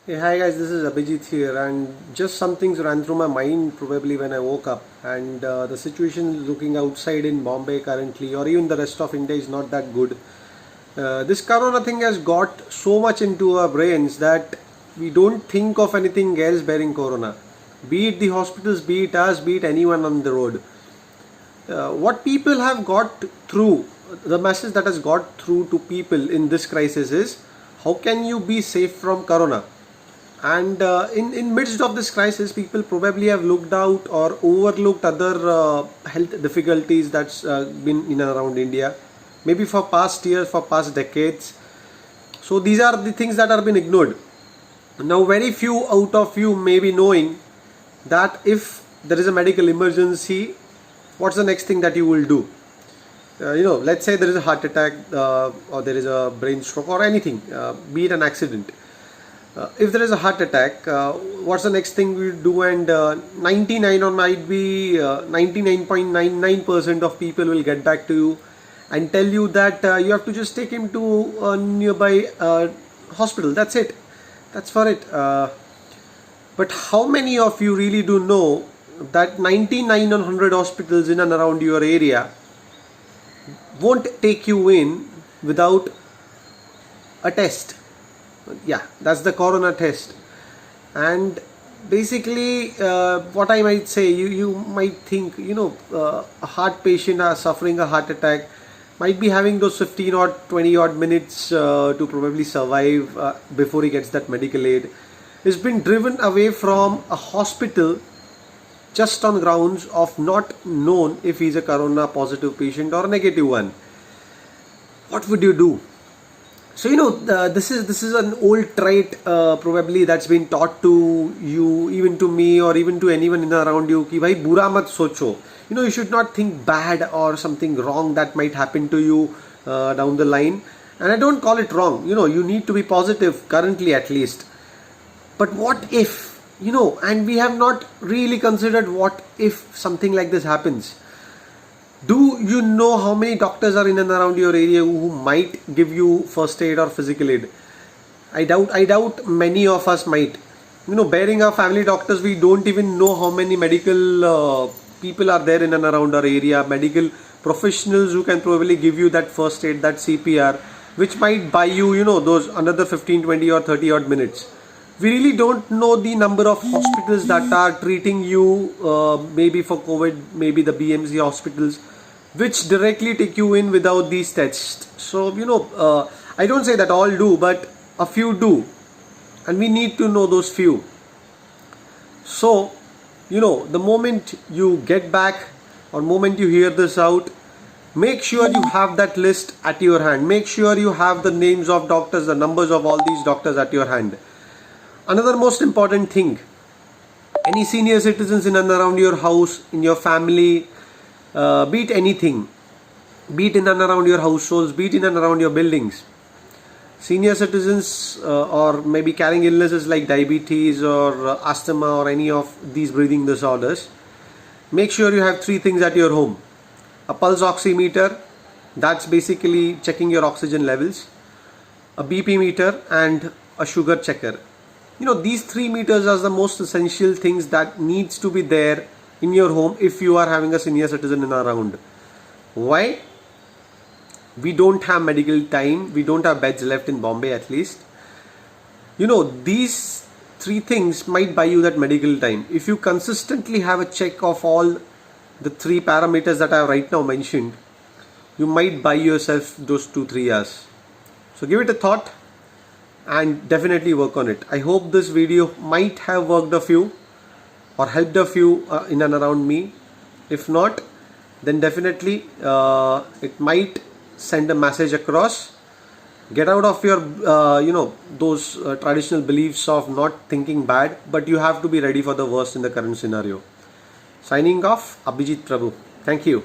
Hey, hi guys, this is Abhijit here, and just something ran through my mind probably when I woke up. And the situation looking outside in Bombay currently, or even the rest of India, is not that good. This corona thing has got so much into our brains that we don't think of anything else bearing corona. Be it the hospitals, be it us, be it anyone on the road. What people have got through, the message that has got through to people in this crisis is, how can you be safe from corona? And in midst of this crisis, people probably have looked out or overlooked other health difficulties that's been in and around India, maybe for past years, for past decades. So these are the things that are been ignored. Now very few out of you may be knowing that if there is a medical emergency, what's the next thing that you will do? Let's say there is a heart attack or there is a brain stroke or anything, be it an accident. If there is a heart attack, what's the next thing we do? And 99 or might be 99.99% of people will get back to you and tell you that you have to just take him to a nearby hospital. That's it. That's for it. But how many of you really do know that 99 on 100 hospitals in and around your area won't take you in without a test? Yeah, that's the corona test. And basically what I might say, you might think, a heart patient suffering a heart attack might be having those 15 or 20 odd minutes to probably survive before he gets that medical aid. He's been driven away from a hospital just on grounds of not known if he's a corona positive patient or a negative one. What would you do? So this is an old trait probably that's been taught to you, even to me, or even to anyone in and around you. Ki bhai bura mat socho. You should not think bad or something wrong that might happen to you down the line. And I don't call it wrong. You need to be positive currently at least. But what if? And we have not really considered what if something like this happens. Do you know how many doctors are in and around your area who might give you first aid or physical aid? I doubt many of us might. Bearing our family doctors, we don't even know how many medical people are there in and around our area, medical professionals who can probably give you that first aid, that CPR, which might buy you, those another 15, 20 or 30 odd minutes. We really don't know the number of hospitals that are treating you, maybe for COVID, maybe the BMC hospitals, which directly take you in without these tests. So, I don't say that all do, but a few do. And we need to know those few. So, the moment you get back or moment you hear this out, make sure you have that list at your hand. Make sure you have the names of doctors, the numbers of all these doctors at your hand. Another most important thing, any senior citizens in and around your house, in your family, be it anything, be it in and around your households, be it in and around your buildings. Senior citizens or maybe carrying illnesses like diabetes or asthma or any of these breathing disorders, make sure you have three things at your home. A pulse oximeter, that's basically checking your oxygen levels, a BP meter and a sugar checker. These 3 meters are the most essential things that needs to be there in your home if you are having a senior citizen in around. Why? We don't have medical time. We don't have beds left in Bombay at least. These 3 things might buy you that medical time. If you consistently have a check of all the 3 parameters that I have right now mentioned, you might buy yourself those 2-3 hours. So give it a thought and definitely work on it. I hope this video might have worked a few or helped a few in and around me. If not, then definitely it might send a message across. Get out of your those traditional beliefs of not thinking bad, but you have to be ready for the worst in the current scenario. Signing off, Abhijit Prabhu. Thank you.